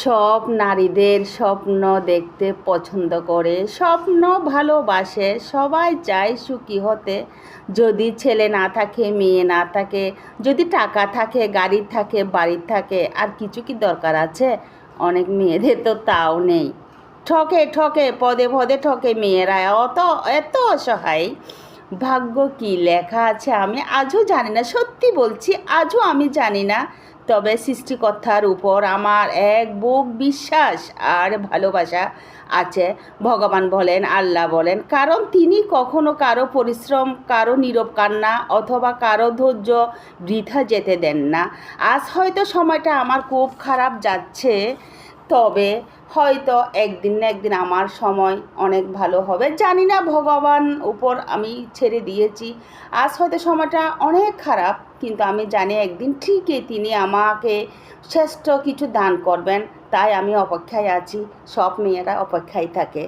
সব নারীদের স্বপ্ন দেখতে পছন্দ করে, স্বপ্ন ভালোবাসে, সবাই চায় সুখী হতে। যদি ছেলে না থাকে, মেয়ে না থাকে, যদি টাকা থাকে, গাড়ি থাকে, বাড়ি থাকে, আর কিছু কি দরকার আছে? অনেক মেয়েদের তো তাও নেই। ঠকে ঠকে পদে পদে ঠকে মেয়েরা, এত অসহায়। ভাগ্য কি লেখা আছে আমি আজও জানি না, সত্যি বলছি, আজও আমি জানি না। তবে সৃষ্টিকর্তার উপর আমার এক বুক বিশ্বাস আর ভালোবাসা আছে। ভগবান বলেন, আল্লাহ বলেন, কারণ তিনি কখনো কারো পরিশ্রম, কারো নীরব কান্না অথবা কারো ধৈর্য বৃথা যেতে দেন না। আজ হয়তো সময়টা আমার খুব খারাপ যাচ্ছে, তবে হয়তো একদিন না একদিন আমার সময় অনেক ভালো হবে। জানি না, ভগবান উপর আমি ছেড়ে দিয়েছি। আজ হয়তো সময়টা অনেক খারাপ, কিন্তু আমি জানি একদিন ঠিকই তিনি আমাকে শ্রেষ্ঠ কিছু দান করবেন। তাই আমি অপেক্ষায় আছি, সব মেয়েরা অপেক্ষায় থাকে।